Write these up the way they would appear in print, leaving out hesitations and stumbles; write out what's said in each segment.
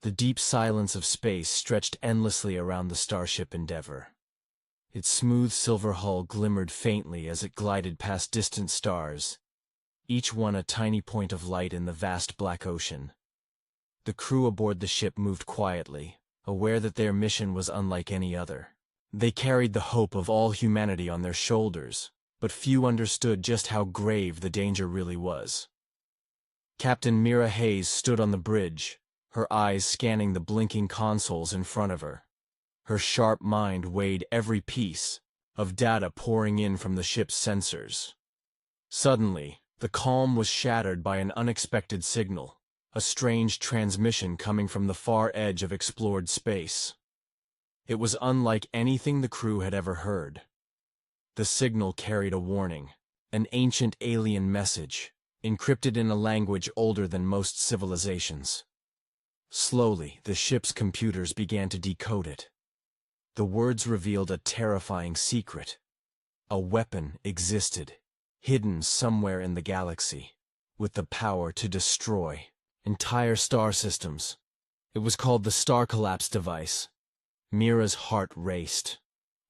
The deep silence of space stretched endlessly around the starship Endeavor. Its smooth silver hull glimmered faintly as it glided past distant stars, each one a tiny point of light in the vast black ocean. The crew aboard the ship moved quietly, aware that their mission was unlike any other. They carried the hope of all humanity on their shoulders, but few understood just how grave the danger really was. Captain Mira Hayes stood on the bridge, her eyes scanning the blinking consoles in front of her. Her sharp mind weighed every piece of data pouring in from the ship's sensors. Suddenly, the calm was shattered by an unexpected signal, a strange transmission coming from the far edge of explored space. It was unlike anything the crew had ever heard. The signal carried a warning, an ancient alien message, encrypted in a language older than most civilizations. Slowly, the ship's computers began to decode it. The words revealed a terrifying secret. A weapon existed, hidden somewhere in the galaxy, with the power to destroy entire star systems. It was called the Star Collapse device. Mira's heart raced.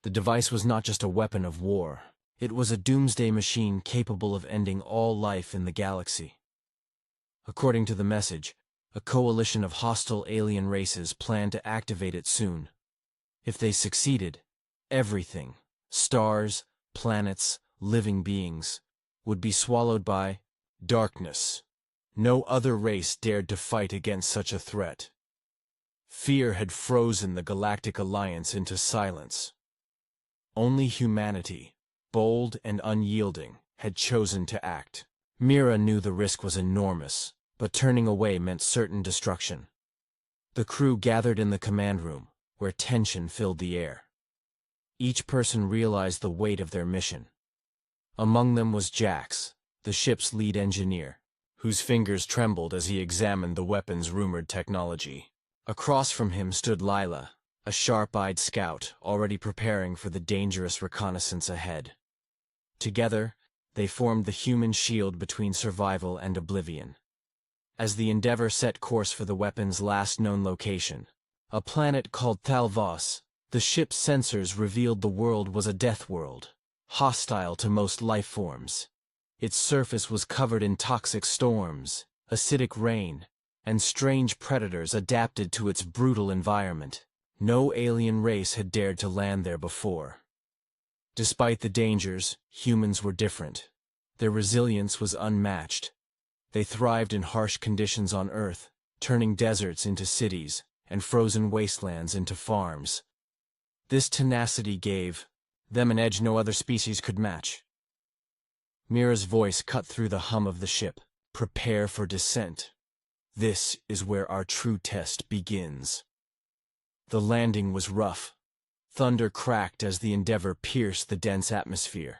The device was not just a weapon of war. It was a doomsday machine capable of ending all life in the galaxy. According to the message, a coalition of hostile alien races planned to activate it soon. If they succeeded, everything, stars, planets, living beings, would be swallowed by darkness. No other race dared to fight against such a threat. Fear had frozen the Galactic Alliance into silence. Only humanity, bold and unyielding, had chosen to act. Mira knew the risk was enormous, but turning away meant certain destruction. The crew gathered in the command room, where tension filled the air. Each person realized the weight of their mission. Among them was Jax, the ship's lead engineer, whose fingers trembled as he examined the weapon's rumored technology. Across from him stood Lila, a sharp-eyed scout already preparing for the dangerous reconnaissance ahead. Together, they formed the human shield between survival and oblivion. As the Endeavor set course for the weapon's last known location, a planet called Thalvos, the ship's sensors revealed the world was a death world, hostile to most life forms. Its surface was covered in toxic storms, acidic rain, and strange predators adapted to its brutal environment. No alien race had dared to land there before. Despite the dangers, humans were different. Their resilience was unmatched. They thrived in harsh conditions on Earth, turning deserts into cities and frozen wastelands into farms. This tenacity gave them an edge no other species could match. Mira's voice cut through the hum of the ship. Prepare for descent. This is where our true test begins. The landing was rough. Thunder cracked as the Endeavor pierced the dense atmosphere.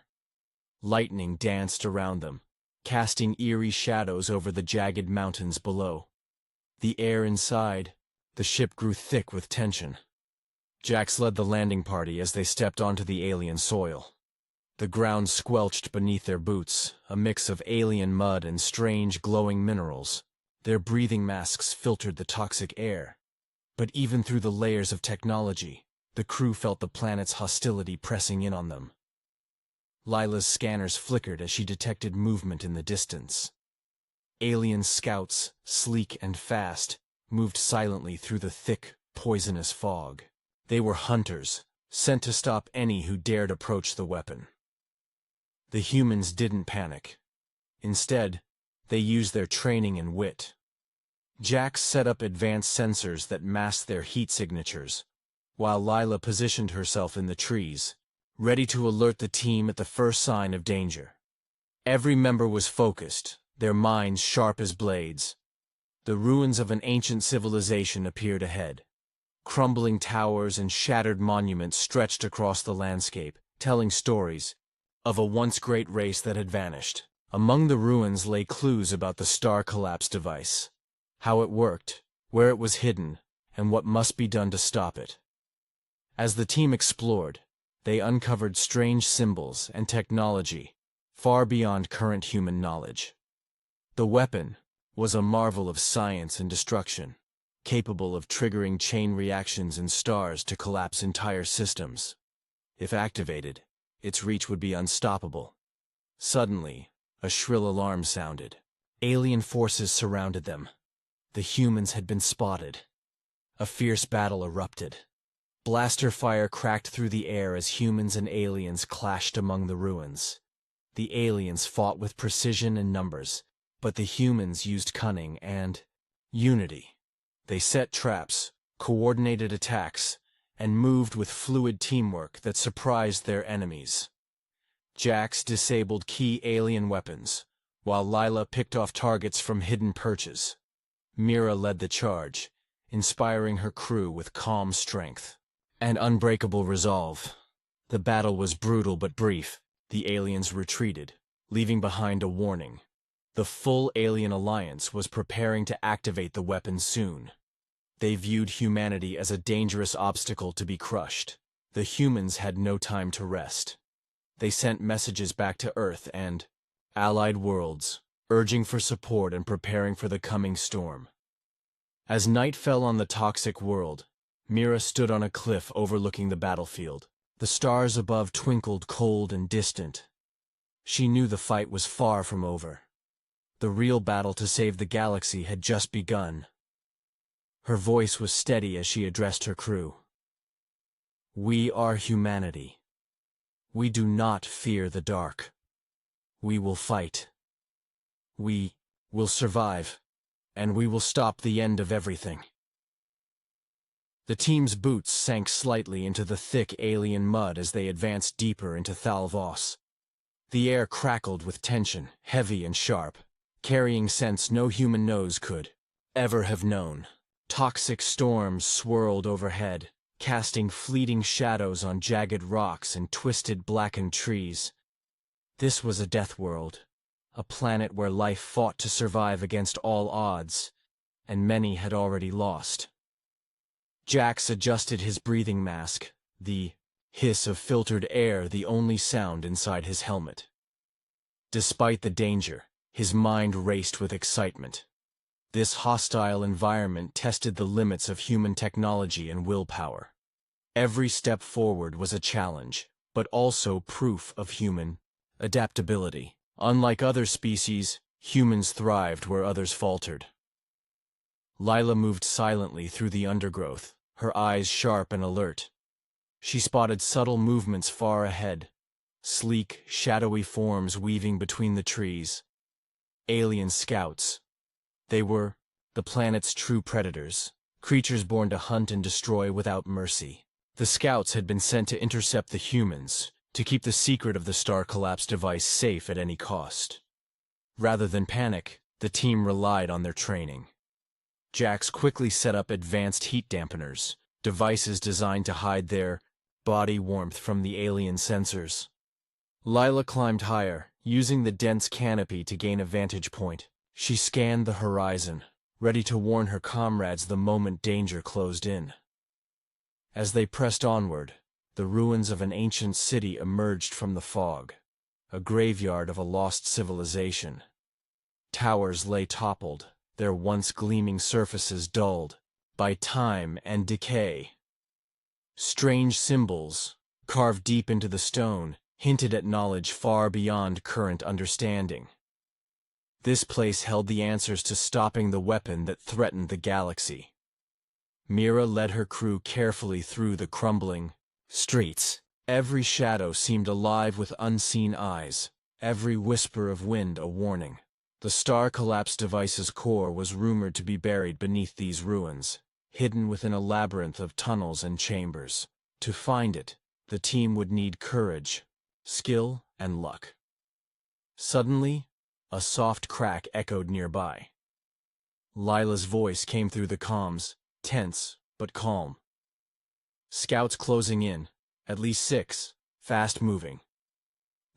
Lightning danced around them, casting eerie shadows over the jagged mountains below. The air inside the ship grew thick with tension. Jax led the landing party as they stepped onto the alien soil. The ground squelched beneath their boots, a mix of alien mud and strange glowing minerals. Their breathing masks filtered the toxic air. But even through the layers of technology, the crew felt the planet's hostility pressing in on them. Lila's scanners flickered as she detected movement in the distance. Alien scouts, sleek and fast, moved silently through the thick, poisonous fog. They were hunters, sent to stop any who dared approach the weapon. The humans didn't panic. Instead, they used their training and wit. Jax set up advanced sensors that masked their heat signatures, while Lila positioned herself in the trees, ready to alert the team at the first sign of danger. Every member was focused, their minds sharp as blades. The ruins of an ancient civilization appeared ahead. Crumbling towers and shattered monuments stretched across the landscape, telling stories of a once great race that had vanished. Among the ruins lay clues about the Star Collapse device, how it worked, where it was hidden, and what must be done to stop it. As the team explored, they uncovered strange symbols and technology far beyond current human knowledge. The weapon was a marvel of science and destruction. capable of triggering chain reactions in stars to collapse entire systems. If activated, its reach would be unstoppable. Suddenly, a shrill alarm sounded. Alien forces surrounded them. The humans had been spotted. A fierce battle erupted. Blaster fire cracked through the air as humans and aliens clashed among the ruins. The aliens fought with precision and numbers, but the humans used cunning and unity. They set traps, coordinated attacks, and moved with fluid teamwork that surprised their enemies. Jax disabled key alien weapons, while Lila picked off targets from hidden perches. Mira led the charge, inspiring her crew with calm strength and unbreakable resolve. The battle was brutal but brief. The aliens retreated, leaving behind a warning. The full alien alliance was preparing to activate the weapons soon. They viewed humanity as a dangerous obstacle to be crushed. The humans had no time to rest. They sent messages back to Earth and allied worlds, urging for support and preparing for the coming storm. As night fell on the toxic world, Mira stood on a cliff overlooking the battlefield. The stars above twinkled cold and distant. She knew the fight was far from over. The real battle to save the galaxy had just begun. Her voice was steady as she addressed her crew. We are humanity. We do not fear the dark. We will fight. We will survive, and we will stop the end of everything. The team's boots sank slightly into the thick alien mud as they advanced deeper into Thalvos. The air crackled with tension, heavy and sharp, carrying scents no human nose could ever have known. Toxic storms swirled overhead, casting fleeting shadows on jagged rocks and twisted blackened trees. This was a death world, a planet where life fought to survive against all odds, and many had already lost. Jax adjusted his breathing mask, the hiss of filtered air the only sound inside his helmet. Despite the danger, his mind raced with excitement. This hostile environment tested the limits of human technology and willpower. Every step forward was a challenge, but also proof of human adaptability. Unlike other species, humans thrived where others faltered. Lila moved silently through the undergrowth, her eyes sharp and alert. She spotted subtle movements far ahead, sleek, shadowy forms weaving between the trees. Alien scouts. They were the planet's true predators, creatures born to hunt and destroy without mercy. The scouts had been sent to intercept the humans, to keep the secret of the star collapse device safe at any cost. Rather than panic, the team relied on their training. Jax quickly set up advanced heat dampeners, devices designed to hide their body warmth from the alien sensors. Lila climbed higher, using the dense canopy to gain a vantage point. She scanned the horizon, ready to warn her comrades the moment danger closed in. As they pressed onward, the ruins of an ancient city emerged from the fog, a graveyard of a lost civilization. Towers lay toppled, their once gleaming surfaces dulled by time and decay. Strange symbols, carved deep into the stone, hinted at knowledge far beyond current understanding. This place held the answers to stopping the weapon that threatened the galaxy. Mira led her crew carefully through the crumbling streets. Every shadow seemed alive with unseen eyes, every whisper of wind a warning. The star collapse device's core was rumored to be buried beneath these ruins, hidden within a labyrinth of tunnels and chambers. To find it, the team would need courage, skill, and luck. Suddenly, a soft crack echoed nearby. Lila's voice came through the comms, tense but calm. Scouts closing in, at least 6, fast-moving.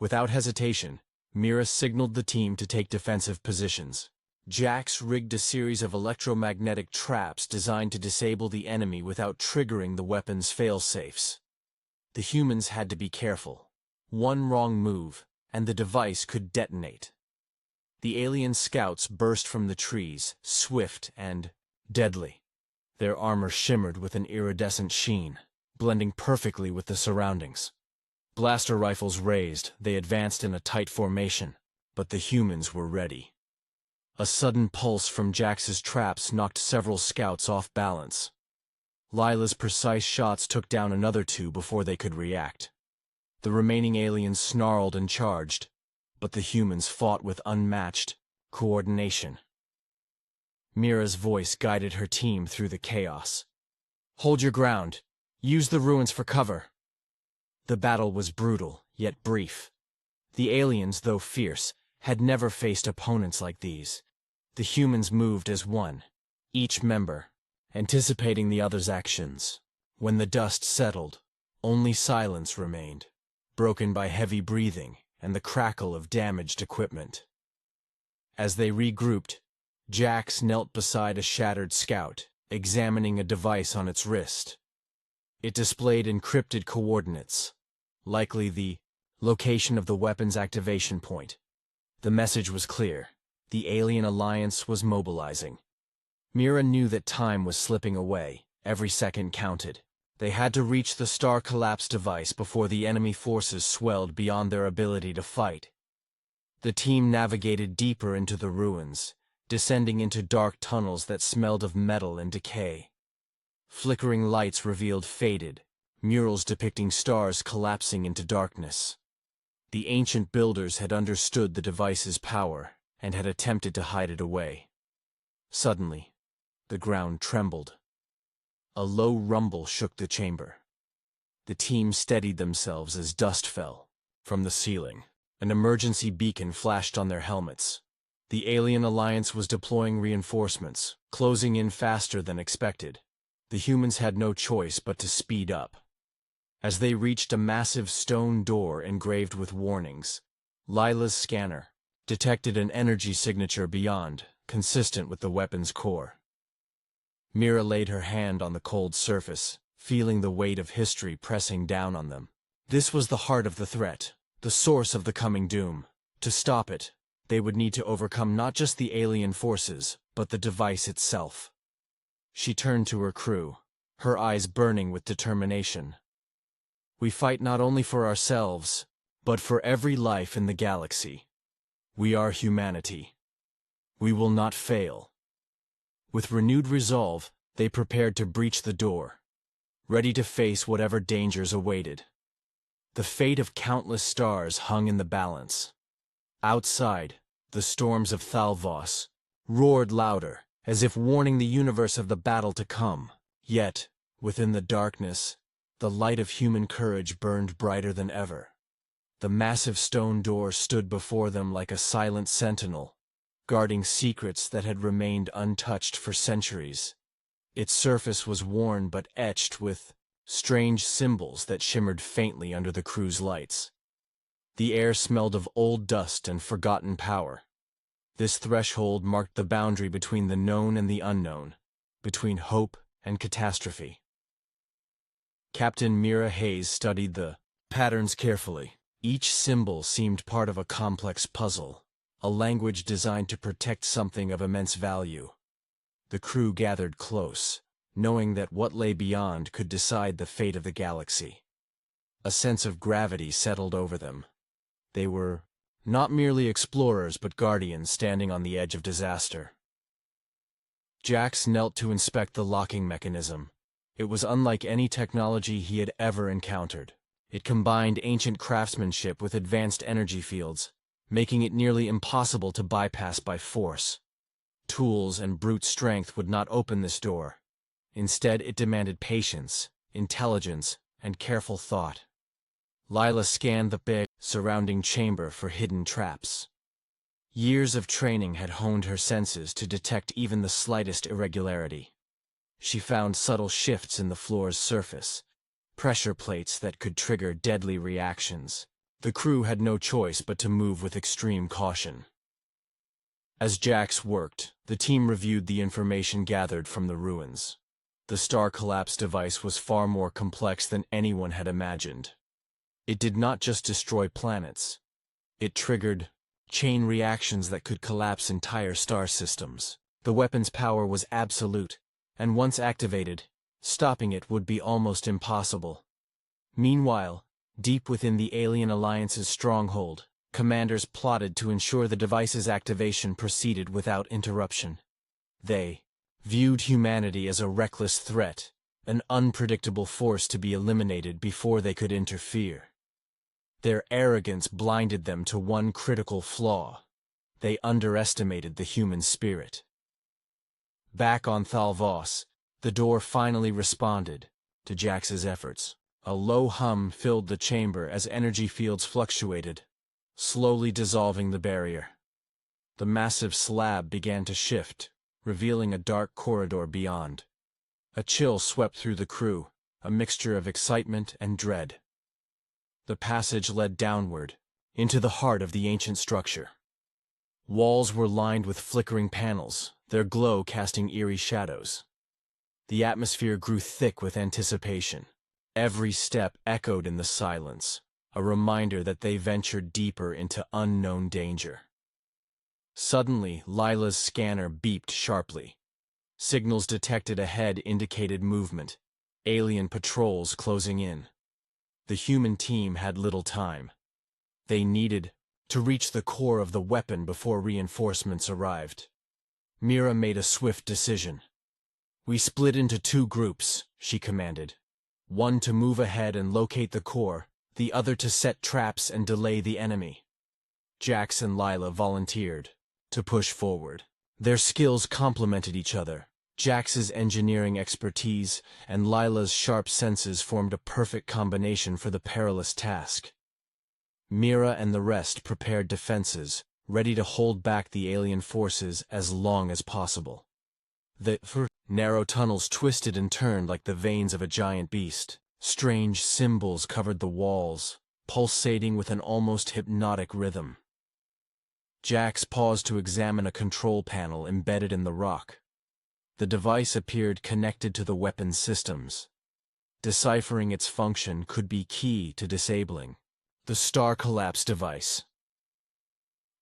Without hesitation, Mira signaled the team to take defensive positions. Jax rigged a series of electromagnetic traps designed to disable the enemy without triggering the weapon's fail-safes. The humans had to be careful. One wrong move, and the device could detonate. The alien scouts burst from the trees, swift and deadly. Their armor shimmered with an iridescent sheen, blending perfectly with the surroundings. Blaster rifles raised, they advanced in a tight formation, but the humans were ready. A sudden pulse from Jax's traps knocked several scouts off balance. Lila's precise shots took down another two before they could react. The remaining aliens snarled and charged, but the humans fought with unmatched coordination. Mira's voice guided her team through the chaos. "Hold your ground. Use the ruins for cover." The battle was brutal, yet brief. The aliens, though fierce, had never faced opponents like these. The humans moved as one, each member anticipating the other's actions. When the dust settled, only silence remained, broken by heavy breathing and the crackle of damaged equipment. As they regrouped, Jax knelt beside a shattered scout, examining a device on its wrist. It displayed encrypted coordinates, likely the location of the weapon's activation point. The message was clear. The alien alliance was mobilizing. Mira knew that time was slipping away. Every second counted. They had to reach the star collapse device before the enemy forces swelled beyond their ability to fight. The team navigated deeper into the ruins, descending into dark tunnels that smelled of metal and decay. Flickering lights revealed faded murals depicting stars collapsing into darkness. The ancient builders had understood the device's power and had attempted to hide it away. Suddenly, the ground trembled. A low rumble shook the chamber. The team steadied themselves as dust fell from the ceiling. An emergency beacon flashed on their helmets. The alien alliance was deploying reinforcements, closing in faster than expected. The humans had no choice but to speed up. As they reached a massive stone door engraved with warnings, Lila's scanner detected an energy signature beyond, consistent with the weapon's core. Mira laid her hand on the cold surface, feeling the weight of history pressing down on them. This was the heart of the threat, the source of the coming doom. To stop it, they would need to overcome not just the alien forces, but the device itself. She turned to her crew, her eyes burning with determination. "We fight not only for ourselves, but for every life in the galaxy. We are humanity. We will not fail." With renewed resolve, they prepared to breach the door, ready to face whatever dangers awaited. The fate of countless stars hung in the balance. Outside, the storms of Thalvos roared louder, as if warning the universe of the battle to come. Yet, within the darkness, the light of human courage burned brighter than ever. The massive stone door stood before them like a silent sentinel, guarding secrets that had remained untouched for centuries. Its surface was worn but etched with strange symbols that shimmered faintly under the crew's lights. The air smelled of old dust and forgotten power. This threshold marked the boundary between the known and the unknown, between hope and catastrophe. Captain Mira Hayes studied the patterns carefully. Each symbol seemed part of a complex puzzle, a language designed to protect something of immense value. The crew gathered close, knowing that what lay beyond could decide the fate of the galaxy. A sense of gravity settled over them. They were not merely explorers but guardians standing on the edge of disaster. Jax knelt to inspect the locking mechanism. It was unlike any technology he had ever encountered. It combined ancient craftsmanship with advanced energy fields, making it nearly impossible to bypass by force. Tools and brute strength would not open this door. Instead, it demanded patience, intelligence, and careful thought. Lila scanned the big, surrounding chamber for hidden traps. Years of training had honed her senses to detect even the slightest irregularity. She found subtle shifts in the floor's surface, pressure plates that could trigger deadly reactions. The crew had no choice but to move with extreme caution. As Jax worked, the team reviewed the information gathered from the ruins. The star collapse device was far more complex than anyone had imagined. It did not just destroy planets. It triggered chain reactions that could collapse entire star systems. The weapon's power was absolute, and once activated, stopping it would be almost impossible. Meanwhile, deep within the Alien Alliance's stronghold, commanders plotted to ensure the device's activation proceeded without interruption. They viewed humanity as a reckless threat, an unpredictable force to be eliminated before they could interfere. Their arrogance blinded them to one critical flaw: they underestimated the human spirit. Back on Thalvos, the door finally responded to Jax's efforts. A low hum filled the chamber as energy fields fluctuated, slowly dissolving the barrier. The massive slab began to shift, revealing a dark corridor beyond. A chill swept through the crew, a mixture of excitement and dread. The passage led downward, into the heart of the ancient structure. Walls were lined with flickering panels, their glow casting eerie shadows. The atmosphere grew thick with anticipation. Every step echoed in the silence, a reminder that they ventured deeper into unknown danger. Suddenly, Lila's scanner beeped sharply. Signals detected ahead indicated movement, alien patrols closing in. The human team had little time. They needed to reach the core of the weapon before reinforcements arrived. Mira made a swift decision. "We split into two groups," she commanded. "One to move ahead and locate the core, the other to set traps and delay the enemy." Jax and Lila volunteered to push forward. Their skills complemented each other. Jax's engineering expertise and Lila's sharp senses formed a perfect combination for the perilous task. Mira and the rest prepared defenses, ready to hold back the alien forces as long as possible. The narrow tunnels twisted and turned like the veins of a giant beast. Strange symbols covered the walls, pulsating with an almost hypnotic rhythm. Jax paused to examine a control panel embedded in the rock. The device appeared connected to the weapon's systems. Deciphering its function could be key to disabling the star collapse device.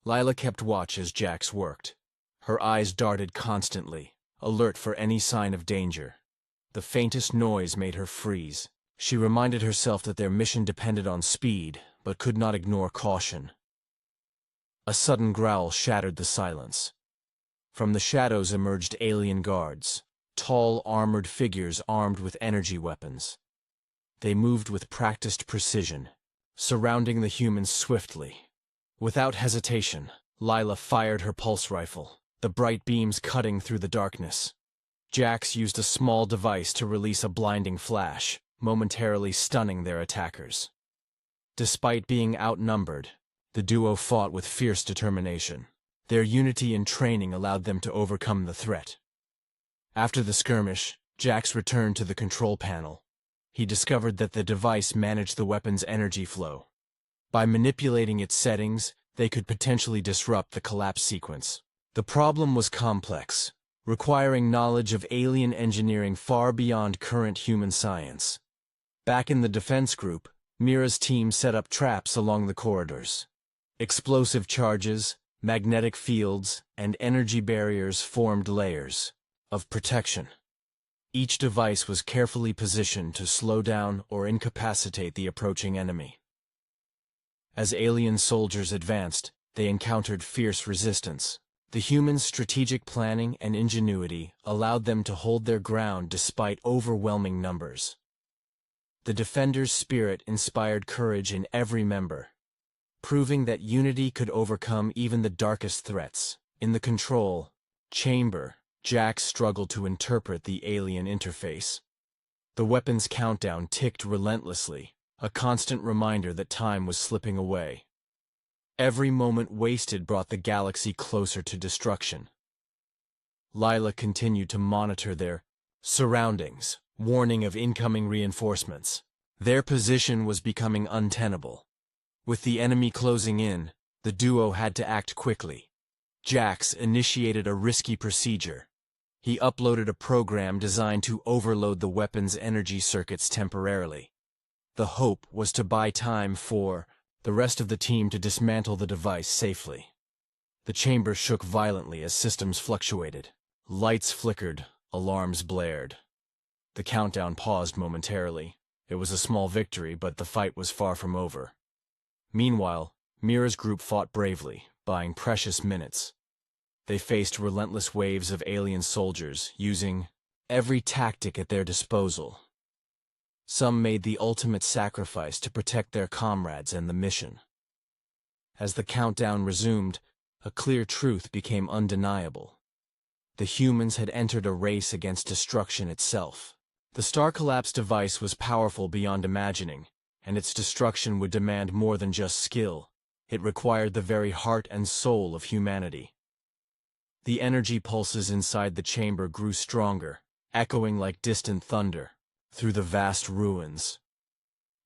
Lila kept watch as Jax worked. Her eyes darted constantly, alert for any sign of danger. The faintest noise made her freeze. She reminded herself that their mission depended on speed, but could not ignore caution. A sudden growl shattered the silence. From the shadows emerged alien guards, tall armored figures armed with energy weapons. They moved with practiced precision, surrounding the humans swiftly. Without hesitation, Lila fired her pulse rifle, the bright beams cutting through the darkness. Jax used a small device to release a blinding flash, momentarily stunning their attackers. Despite being outnumbered, the duo fought with fierce determination. Their unity and training allowed them to overcome the threat. After the skirmish, Jax returned to the control panel. He discovered that the device managed the weapon's energy flow. By manipulating its settings, they could potentially disrupt the collapse sequence. The problem was complex, requiring knowledge of alien engineering far beyond current human science. Back in the defense group, Mira's team set up traps along the corridors. Explosive charges, magnetic fields, and energy barriers formed layers of protection. Each device was carefully positioned to slow down or incapacitate the approaching enemy. As alien soldiers advanced, they encountered fierce resistance. The humans' strategic planning and ingenuity allowed them to hold their ground despite overwhelming numbers. The defenders' spirit inspired courage in every member, proving that unity could overcome even the darkest threats. In the control chamber, Jax struggled to interpret the alien interface. The weapon's countdown ticked relentlessly, a constant reminder that time was slipping away. Every moment wasted brought the galaxy closer to destruction. Lila continued to monitor their surroundings, warning of incoming reinforcements. Their position was becoming untenable. With the enemy closing in, the duo had to act quickly. Jax initiated a risky procedure. He uploaded a program designed to overload the weapon's energy circuits temporarily. The hope was to buy time for the rest of the team to dismantle the device safely. The chamber shook violently as systems fluctuated. Lights flickered, Alarms blared. The countdown paused momentarily. It was a small victory, but the fight was far from over. Meanwhile, Mira's group fought bravely, buying precious minutes. They faced relentless waves of alien soldiers, using every tactic at their disposal. Some made the ultimate sacrifice to protect their comrades and the mission. As the countdown resumed, a clear truth became undeniable. The humans had entered a race against destruction itself. The star collapse device was powerful beyond imagining, and its destruction would demand more than just skill. It required the very heart and soul of humanity. The energy pulses inside the chamber grew stronger, echoing like distant thunder through the vast ruins.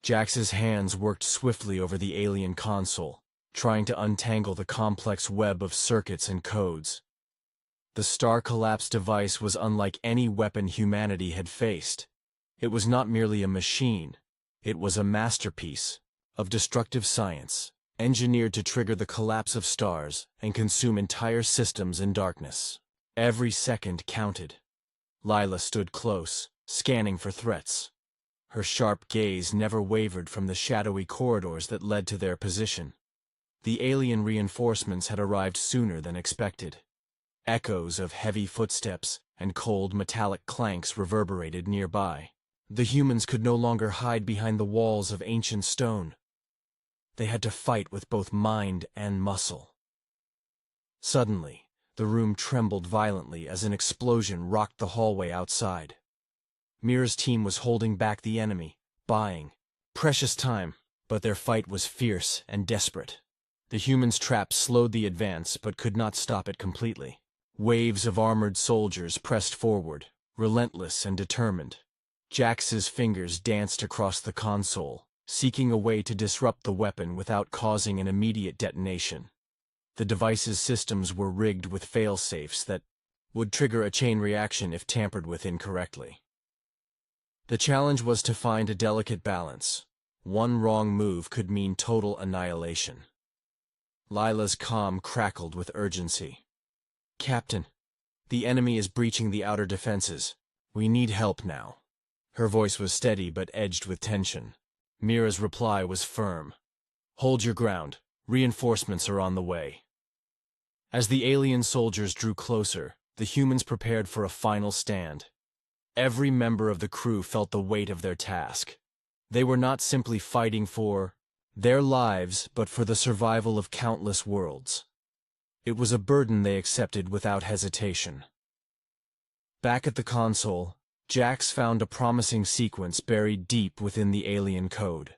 Jax's hands worked swiftly over the alien console, trying to untangle the complex web of circuits and codes. The star collapse device was unlike any weapon humanity had faced. It was not merely a machine, it was a masterpiece of destructive science, engineered to trigger the collapse of stars and consume entire systems in darkness. Every second counted. Lila stood close, scanning for threats. Her sharp gaze never wavered from the shadowy corridors that led to their position. The alien reinforcements had arrived sooner than expected. Echoes of heavy footsteps and cold metallic clanks reverberated nearby. The humans could no longer hide behind the walls of ancient stone. They had to fight with both mind and muscle. Suddenly, the room trembled violently as an explosion rocked the hallway outside. Mira's team was holding back the enemy, buying precious time, but their fight was fierce and desperate. The humans' trap slowed the advance but could not stop it completely. Waves of armored soldiers pressed forward, relentless and determined. Jax's fingers danced across the console, seeking a way to disrupt the weapon without causing an immediate detonation. The device's systems were rigged with fail-safes that would trigger a chain reaction if tampered with incorrectly. The challenge was to find a delicate balance. One wrong move could mean total annihilation. Lila's comm crackled with urgency. "Captain, the enemy is breaching the outer defenses. We need help now." Her voice was steady but edged with tension. Mira's reply was firm. "Hold your ground. Reinforcements are on the way." As the alien soldiers drew closer, the humans prepared for a final stand. Every member of the crew felt the weight of their task. They were not simply fighting for their lives, but for the survival of countless worlds. It was a burden they accepted without hesitation. Back at the console, Jax found a promising sequence buried deep within the alien code.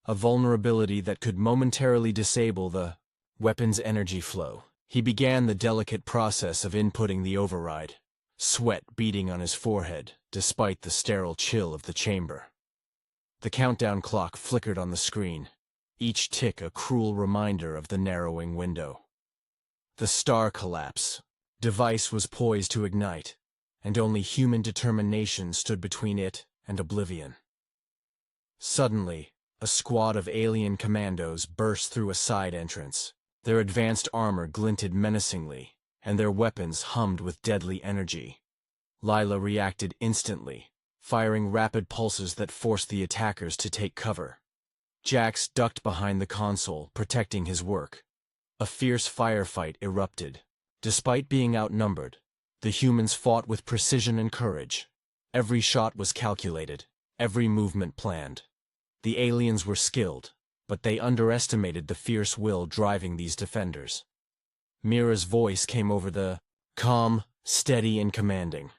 A vulnerability that could momentarily disable the weapon's energy flow. He began the delicate process of inputting the override, sweat beading on his forehead, despite the sterile chill of the chamber. The countdown clock flickered on the screen, each tick a cruel reminder of the narrowing window. The star collapse device was poised to ignite, and only human determination stood between it and oblivion. Suddenly, a squad of alien commandos burst through a side entrance. Their advanced armor glinted menacingly, and their weapons hummed with deadly energy. Lila reacted instantly, firing rapid pulses that forced the attackers to take cover. Jax ducked behind the console, protecting his work. A fierce firefight erupted. Despite being outnumbered, the humans fought with precision and courage. Every shot was calculated, every movement planned. The aliens were skilled, but they underestimated the fierce will driving these defenders. Mira's voice came over the calm, steady and commanding.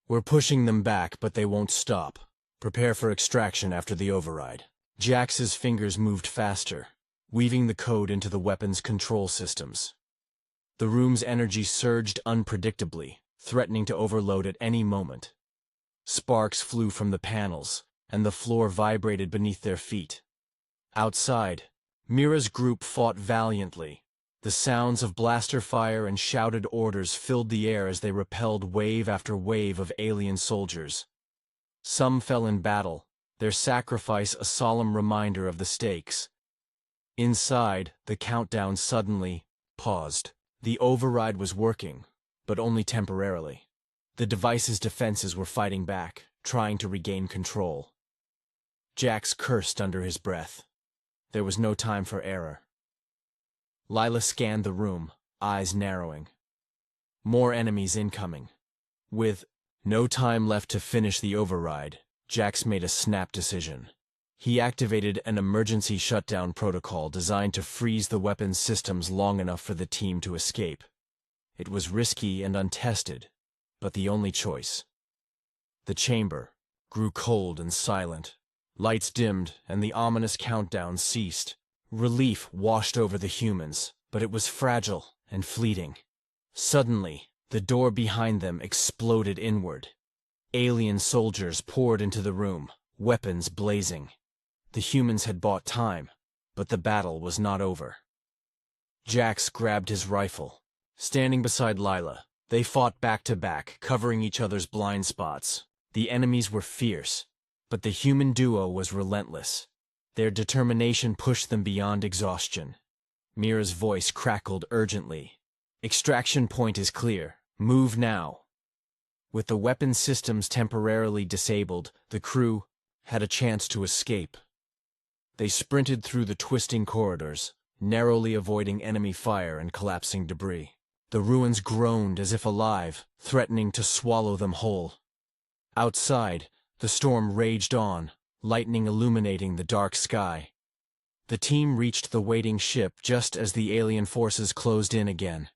"We're pushing them back, but they won't stop. Prepare for extraction after the override." Jax's fingers moved faster, weaving the code into the weapon's control systems. The room's energy surged unpredictably, threatening to overload at any moment. Sparks flew from the panels, and the floor vibrated beneath their feet. Outside, Mira's group fought valiantly. The sounds of blaster fire and shouted orders filled the air as they repelled wave after wave of alien soldiers. Some fell in battle, their sacrifice a solemn reminder of the stakes. Inside, the countdown suddenly paused. The override was working, but only temporarily. The device's defenses were fighting back, trying to regain control. Jax cursed under his breath. There was no time for error. Lila scanned the room, eyes narrowing. More enemies incoming. With no time left to finish the override, Jax made a snap decision. He activated an emergency shutdown protocol designed to freeze the weapons systems long enough for the team to escape. It was risky and untested, but the only choice. The chamber grew cold and silent. Lights dimmed, and the ominous countdown ceased. Relief washed over the humans, but it was fragile and fleeting. Suddenly, the door behind them exploded inward. Alien soldiers poured into the room, weapons blazing. The humans had bought time, but the battle was not over. Jax grabbed his rifle. Standing beside Lila, they fought back to back, covering each other's blind spots. The enemies were fierce, but the human duo was relentless. Their determination pushed them beyond exhaustion. Mira's voice crackled urgently. "Extraction point is clear. Move now." With the weapon systems temporarily disabled, the crew had a chance to escape. They sprinted through the twisting corridors, narrowly avoiding enemy fire and collapsing debris. The ruins groaned as if alive, threatening to swallow them whole. Outside, the storm raged on, lightning illuminating the dark sky. The team reached the waiting ship just as the alien forces closed in again.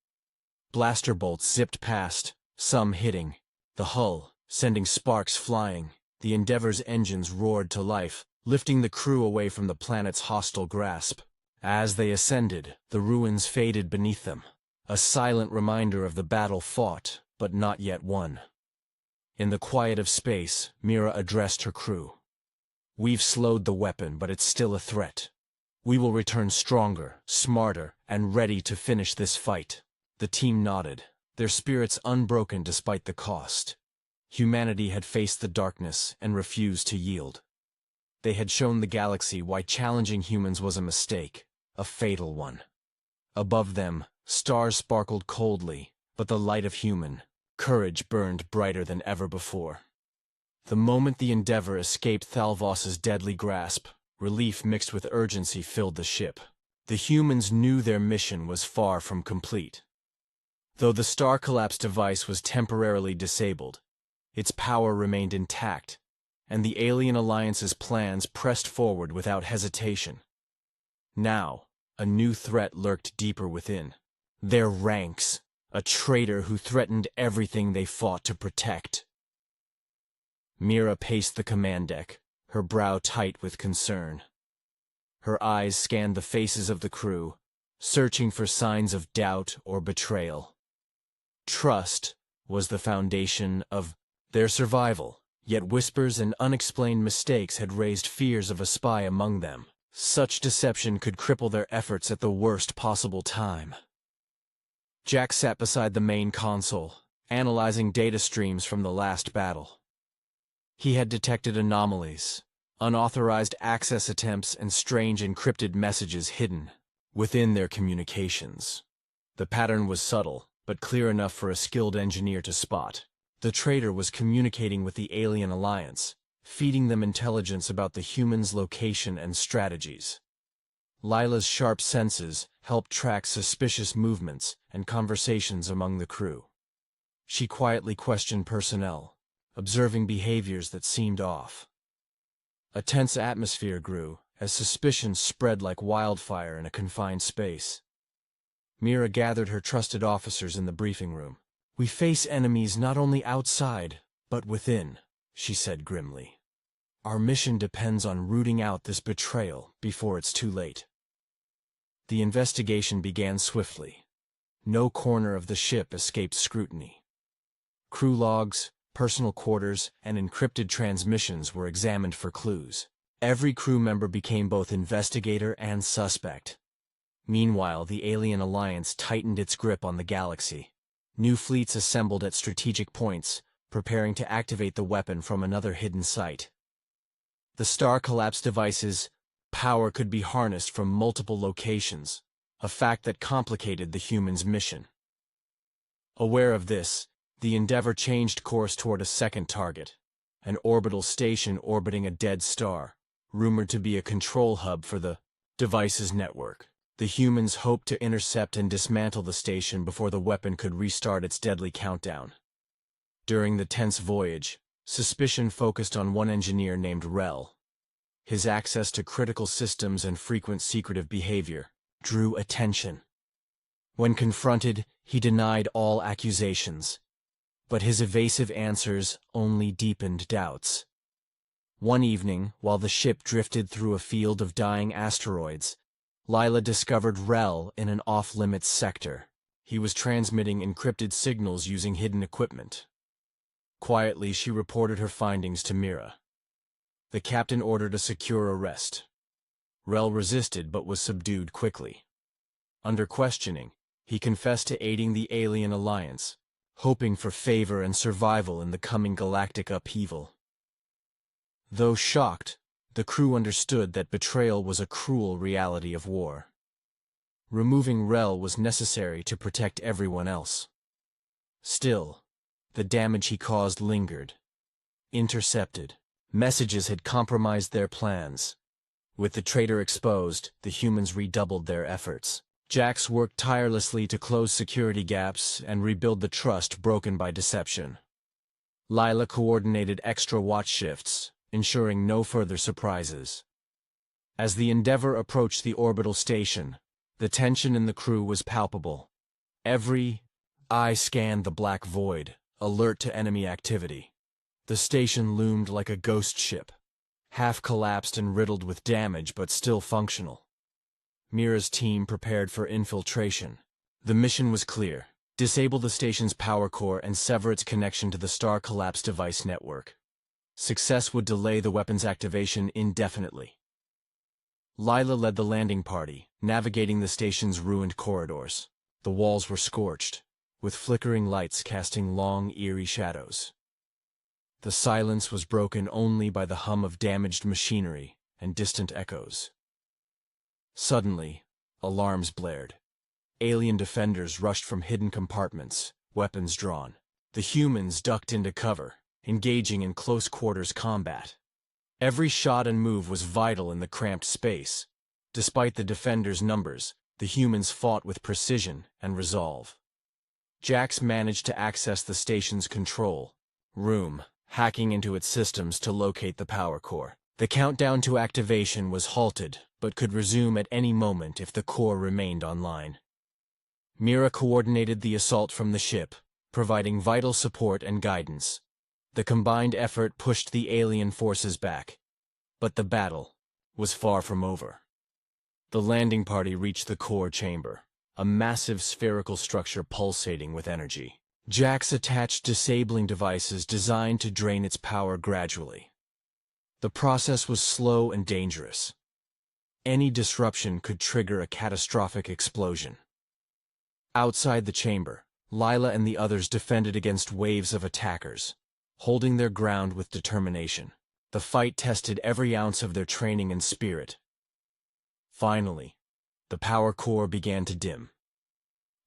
Blaster bolts zipped past, some hitting the hull, sending sparks flying. The Endeavor's engines roared to life, lifting the crew away from the planet's hostile grasp. As they ascended, the ruins faded beneath them, a silent reminder of the battle fought, but not yet won. In the quiet of space, Mira addressed her crew. "We've slowed the weapon, but it's still a threat. We will return stronger, smarter, and ready to finish this fight." The team nodded, their spirits unbroken despite the cost. Humanity had faced the darkness and refused to yield. They had shown the galaxy why challenging humans was a mistake, a fatal one. Above them, stars sparkled coldly, but the light of human courage burned brighter than ever before. The moment the Endeavor escaped Thalvos's deadly grasp, relief mixed with urgency filled the ship. The humans knew their mission was far from complete. Though the star collapse device was temporarily disabled, its power remained intact, and the Alien Alliance's plans pressed forward without hesitation. Now, a new threat lurked deeper within. Their ranks, a traitor who threatened everything they fought to protect. Mira paced the command deck, her brow tight with concern. Her eyes scanned the faces of the crew, searching for signs of doubt or betrayal. Trust was the foundation of their survival, yet whispers and unexplained mistakes had raised fears of a spy among them. Such deception could cripple their efforts at the worst possible time. Jack sat beside the main console, analyzing data streams from the last battle. He had detected anomalies, unauthorized access attempts, and strange encrypted messages hidden within their communications. The pattern was subtle, but clear enough for a skilled engineer to spot. The traitor was communicating with the Alien Alliance, feeding them intelligence about the humans' location and strategies. Lila's sharp senses helped track suspicious movements and conversations among the crew. She quietly questioned personnel, observing behaviors that seemed off. A tense atmosphere grew as suspicion spread like wildfire in a confined space. Mira gathered her trusted officers in the briefing room. "We face enemies not only outside, but within," she said grimly. "Our mission depends on rooting out this betrayal before it's too late." The investigation began swiftly. No corner of the ship escaped scrutiny. Crew logs, personal quarters, and encrypted transmissions were examined for clues. Every crew member became both investigator and suspect. Meanwhile, the Alien Alliance tightened its grip on the galaxy. New fleets assembled at strategic points, preparing to activate the weapon from another hidden site. The star collapse device's power could be harnessed from multiple locations, a fact that complicated the humans' mission. Aware of this, The Endeavour changed course toward a second target, an orbital station orbiting a dead star, rumored to be a control hub for the device's network. The humans hoped to intercept and dismantle the station before the weapon could restart its deadly countdown. During the tense voyage, suspicion focused on one engineer named Rel. His access to critical systems and frequent secretive behavior drew attention. When confronted, he denied all accusations, but his evasive answers only deepened doubts. One evening, while the ship drifted through a field of dying asteroids, Lila discovered Rel in an off-limits sector. He was transmitting encrypted signals using hidden equipment. Quietly, she reported her findings to Mira. The captain ordered a secure arrest. Rel resisted but was subdued quickly. Under questioning, he confessed to aiding the alien alliance, hoping for favor and survival in the coming galactic upheaval. Though shocked, the crew understood that betrayal was a cruel reality of war. Removing Rel was necessary to protect everyone else. Still, the damage he caused lingered. Intercepted messages had compromised their plans. With the traitor exposed, the humans redoubled their efforts. Jax worked tirelessly to close security gaps and rebuild the trust broken by deception. Lila coordinated extra watch shifts, ensuring no further surprises. As the Endeavour approached the orbital station, the tension in the crew was palpable. Every eye scanned the black void, alert to enemy activity. The station loomed like a ghost ship, half collapsed and riddled with damage but still functional. Mira's team prepared for infiltration. The mission was clear: disable the station's power core and sever its connection to the Star Collapse device network. Success would delay the weapon's activation indefinitely. Lila led the landing party, navigating the station's ruined corridors. The walls were scorched, with flickering lights casting long, eerie shadows. The silence was broken only by the hum of damaged machinery and distant echoes. Suddenly, alarms blared. Alien defenders rushed from hidden compartments, weapons drawn. The humans ducked into cover, engaging in close-quarters combat. Every shot and move was vital in the cramped space. Despite the defenders' numbers, the humans fought with precision and resolve. Jax managed to access the station's control room, hacking into its systems to locate the power core. The countdown to activation was halted, but could resume at any moment if the core remained online. Mira coordinated the assault from the ship, providing vital support and guidance. The combined effort pushed the alien forces back, but the battle was far from over. The landing party reached the core chamber, a massive spherical structure pulsating with energy. Jax attached disabling devices designed to drain its power gradually. The process was slow and dangerous. Any disruption could trigger a catastrophic explosion. Outside the chamber, Lila and the others defended against waves of attackers, holding their ground with determination. The fight tested every ounce of their training and spirit. Finally, the power core began to dim.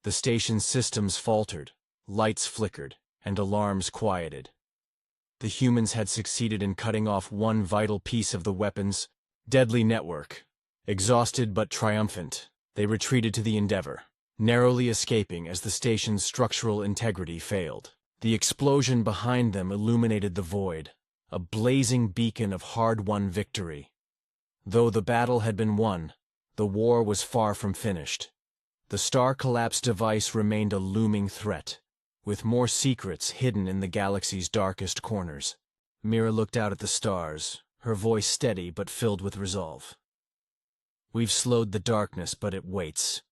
The station's systems faltered, lights flickered, and alarms quieted. The humans had succeeded in cutting off one vital piece of the weapon's deadly network. Exhausted but triumphant, they retreated to the Endeavour, narrowly escaping as the station's structural integrity failed. The explosion behind them illuminated the void, a blazing beacon of hard-won victory. Though the battle had been won, the war was far from finished. The Star Collapse device remained a looming threat, with more secrets hidden in the galaxy's darkest corners. Mira looked out at the stars, her voice steady but filled with resolve. We've slowed the darkness, but it waits.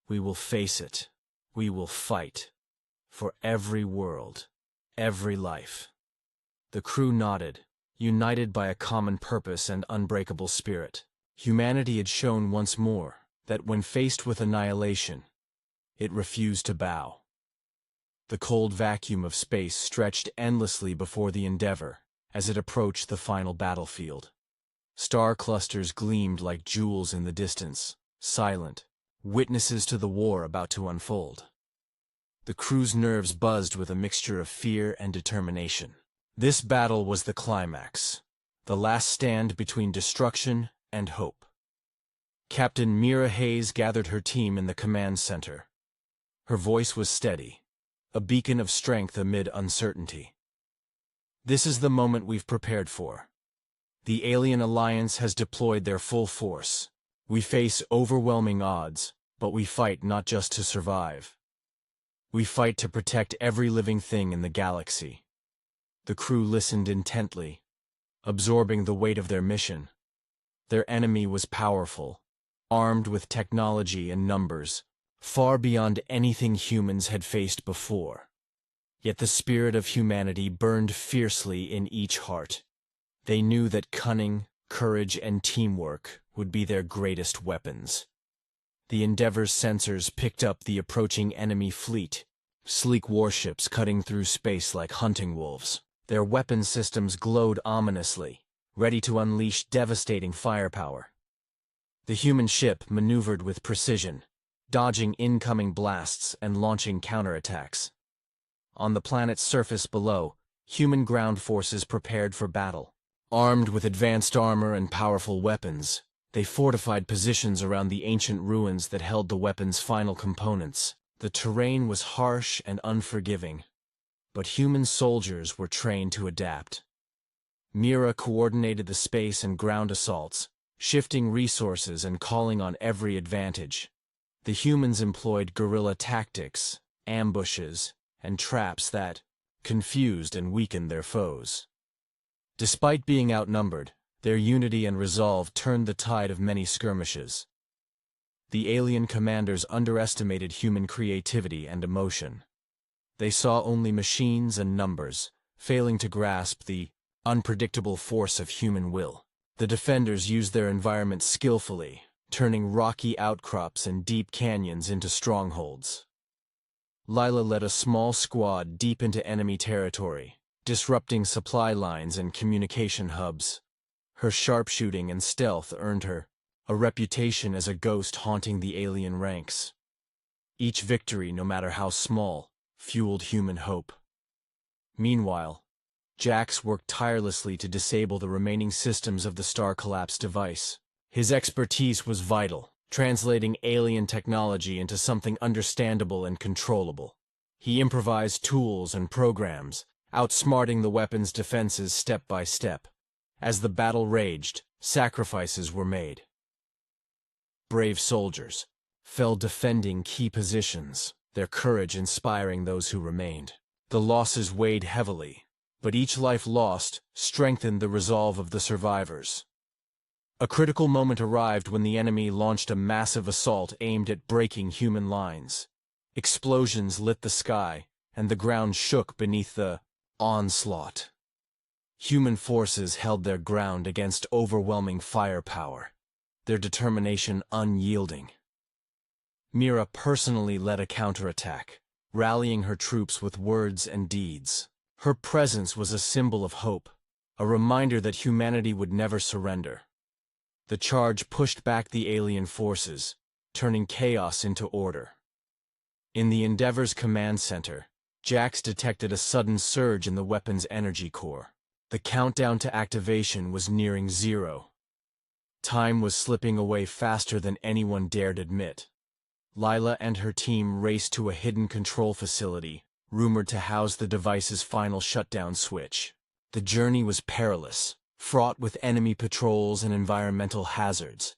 We will face it. We will fight. For every world, every life. The crew nodded, united by a common purpose and unbreakable spirit. Humanity had shown once more that when faced with annihilation, it refused to bow. The cold vacuum of space stretched endlessly before the Endeavour as it approached the final battlefield. Star clusters gleamed like jewels in the distance, silent, witnesses to the war about to unfold. The crew's nerves buzzed with a mixture of fear and determination. This battle was the climax, the last stand between destruction and hope. Captain Mira Hayes gathered her team in the command center. Her voice was steady, a beacon of strength amid uncertainty. This is the moment we've prepared for. The alien alliance has deployed their full force. We face overwhelming odds, but we fight not just to survive. We fight to protect every living thing in the galaxy. The crew listened intently, absorbing the weight of their mission. Their enemy was powerful, armed with technology and numbers, far beyond anything humans had faced before. Yet the spirit of humanity burned fiercely in each heart. They knew that cunning, courage, and teamwork would be their greatest weapons. The Endeavor's sensors picked up the approaching enemy fleet, sleek warships cutting through space like hunting wolves. Their weapon systems glowed ominously, ready to unleash devastating firepower. The human ship maneuvered with precision, dodging incoming blasts and launching counterattacks. On the planet's surface below, human ground forces prepared for battle. Armed with advanced armor and powerful weapons, they fortified positions around the ancient ruins that held the weapon's final components. The terrain was harsh and unforgiving, but human soldiers were trained to adapt. Mira coordinated the space and ground assaults, shifting resources and calling on every advantage. The humans employed guerrilla tactics, ambushes, and traps that confused and weakened their foes. Despite being outnumbered, their unity and resolve turned the tide of many skirmishes. The alien commanders underestimated human creativity and emotion. They saw only machines and numbers, failing to grasp the unpredictable force of human will. The defenders used their environment skillfully, turning rocky outcrops and deep canyons into strongholds. Lila led a small squad deep into enemy territory, disrupting supply lines and communication hubs. Her sharpshooting and stealth earned her a reputation as a ghost haunting the alien ranks. Each victory, no matter how small, fueled human hope. Meanwhile, Jax worked tirelessly to disable the remaining systems of the Star Collapse device. His expertise was vital, translating alien technology into something understandable and controllable. He improvised tools and programs, outsmarting the weapon's defenses step by step. As the battle raged, sacrifices were made. Brave soldiers fell defending key positions, their courage inspiring those who remained. The losses weighed heavily, but each life lost strengthened the resolve of the survivors. A critical moment arrived when the enemy launched a massive assault aimed at breaking human lines. Explosions lit the sky, and the ground shook beneath the onslaught. Human forces held their ground against overwhelming firepower, their determination unyielding. Mira personally led a counterattack, rallying her troops with words and deeds. Her presence was a symbol of hope, a reminder that humanity would never surrender. The charge pushed back the alien forces, turning chaos into order. In the Endeavor's command center, Jax detected a sudden surge in the weapon's energy core. The countdown to activation was nearing zero. Time was slipping away faster than anyone dared admit. Lila and her team raced to a hidden control facility, rumored to house the device's final shutdown switch. The journey was perilous, fraught with enemy patrols and environmental hazards.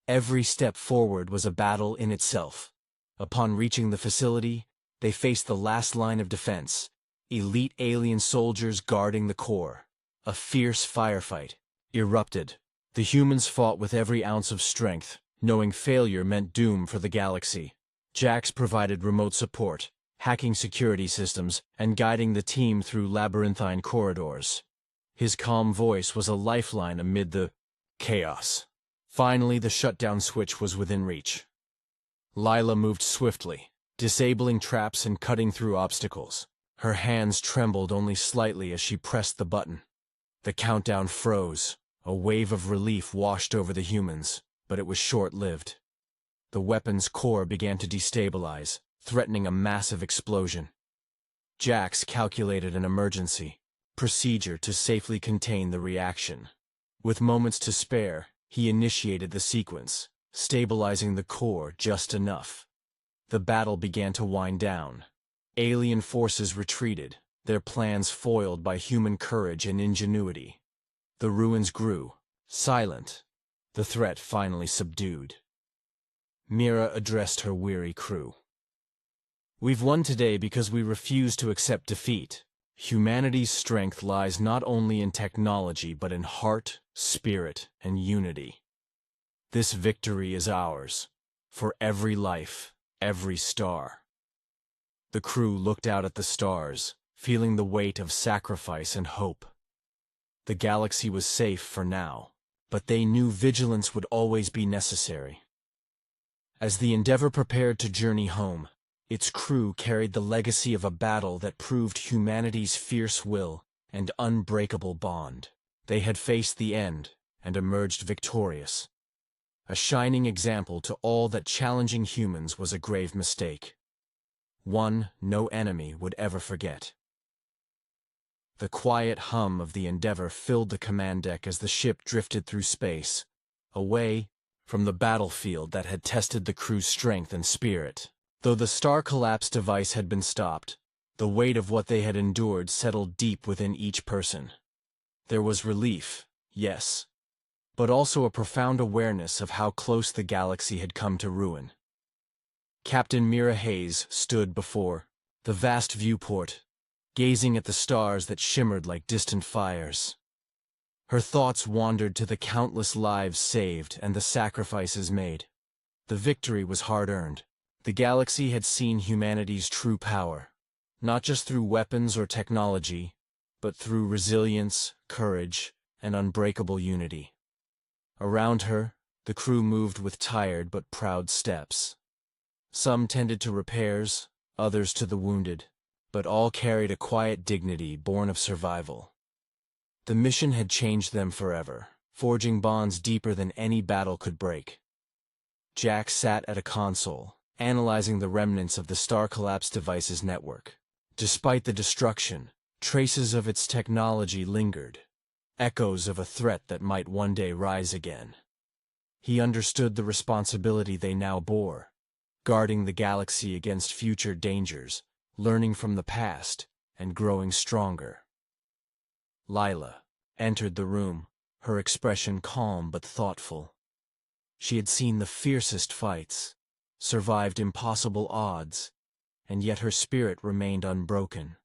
Every step forward was a battle in itself. Upon reaching the facility, they faced the last line of defense, elite alien soldiers guarding the core. A fierce firefight erupted. The humans fought with every ounce of strength, knowing failure meant doom for the galaxy. Jax provided remote support, hacking security systems, and guiding the team through labyrinthine corridors. His calm voice was a lifeline amid the chaos. Finally, the shutdown switch was within reach. Lila moved swiftly, disabling traps and cutting through obstacles. Her hands trembled only slightly as she pressed the button. The countdown froze. A wave of relief washed over the humans, but it was short-lived. The weapon's core began to destabilize, threatening a massive explosion. Jax calculated an emergency procedure to safely contain the reaction. With moments to spare, he initiated the sequence, stabilizing the core just enough. The battle began to wind down. Alien forces retreated, their plans foiled by human courage and ingenuity. The ruins grew, silent, the threat finally subdued. Mira addressed her weary crew. "We've won today because we refuse to accept defeat. Humanity's strength lies not only in technology but in heart, spirit, and unity. This victory is ours, for every life, every star." The crew looked out at the stars, feeling the weight of sacrifice and hope. The galaxy was safe for now, but they knew vigilance would always be necessary. As the Endeavor prepared to journey home, its crew carried the legacy of a battle that proved humanity's fierce will and unbreakable bond. They had faced the end and emerged victorious. A shining example to all that challenging humans was a grave mistake. One no enemy would ever forget. The quiet hum of the Endeavor filled the command deck as the ship drifted through space, away from the battlefield that had tested the crew's strength and spirit. Though the star collapse device had been stopped, the weight of what they had endured settled deep within each person. There was relief, yes, but also a profound awareness of how close the galaxy had come to ruin. Captain Mira Hayes stood before the vast viewport, gazing at the stars that shimmered like distant fires. Her thoughts wandered to the countless lives saved and the sacrifices made. The victory was hard-earned. The galaxy had seen humanity's true power, not just through weapons or technology, but through resilience, courage, and unbreakable unity. Around her, the crew moved with tired but proud steps. Some tended to repairs, others to the wounded, but all carried a quiet dignity born of survival. The mission had changed them forever, forging bonds deeper than any battle could break. Jack sat at a console, analyzing the remnants of the Star Collapse device's network. Despite the destruction, traces of its technology lingered, echoes of a threat that might one day rise again. He understood the responsibility they now bore, guarding the galaxy against future dangers, learning from the past, and growing stronger. Lila entered the room, her expression calm but thoughtful. She had seen the fiercest fights, survived impossible odds, and yet her spirit remained unbroken.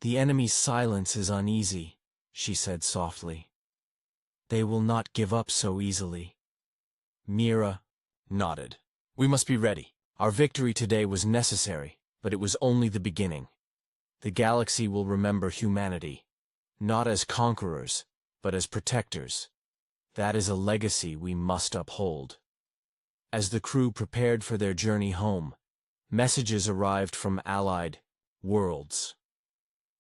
"The enemy's silence is uneasy," she said softly. "They will not give up so easily." Mira nodded. "We must be ready. Our victory today was necessary, but it was only the beginning. The galaxy will remember humanity, not as conquerors, but as protectors. That is a legacy we must uphold." As the crew prepared for their journey home, messages arrived from allied worlds.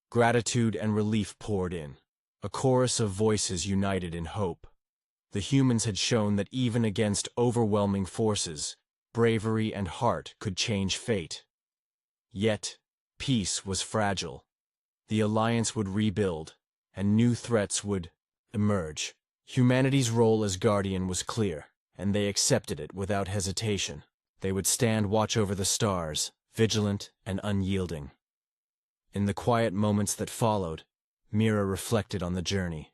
Gratitude and relief poured in, a chorus of voices united in hope. The humans had shown that even against overwhelming forces, bravery and heart could change fate. Yet, peace was fragile. The Alliance would rebuild, and new threats would emerge. Humanity's role as guardian was clear, and they accepted it without hesitation. They would stand watch over the stars, vigilant and unyielding. In the quiet moments that followed, Mira reflected on the journey.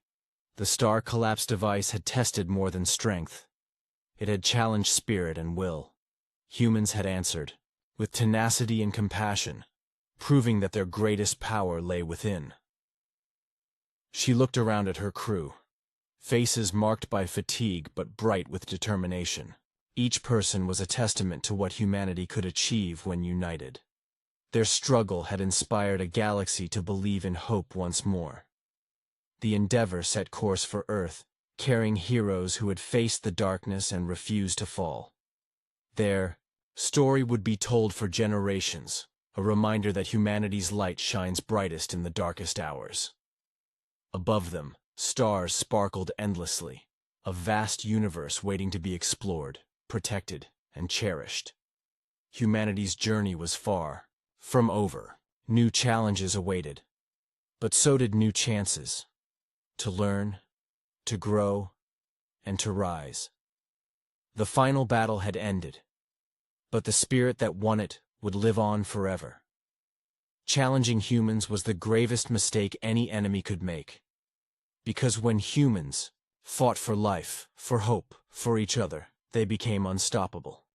The Star Collapse device had tested more than strength. It had challenged spirit and will. Humans had answered, with tenacity and compassion, proving that their greatest power lay within. She looked around at her crew, faces marked by fatigue but bright with determination. Each person was a testament to what humanity could achieve when united. Their struggle had inspired a galaxy to believe in hope once more. The Endeavor set course for Earth, carrying heroes who had faced the darkness and refused to fall. Their story would be told for generations, a reminder that humanity's light shines brightest in the darkest hours. Above them, stars sparkled endlessly, a vast universe waiting to be explored, protected, and cherished. Humanity's journey was far from over. New challenges awaited. But so did new chances. To learn, to grow, and to rise. The final battle had ended. But the spirit that won it would live on forever. Challenging humans was the gravest mistake any enemy could make. Because when humans fought for life, for hope, for each other, they became unstoppable.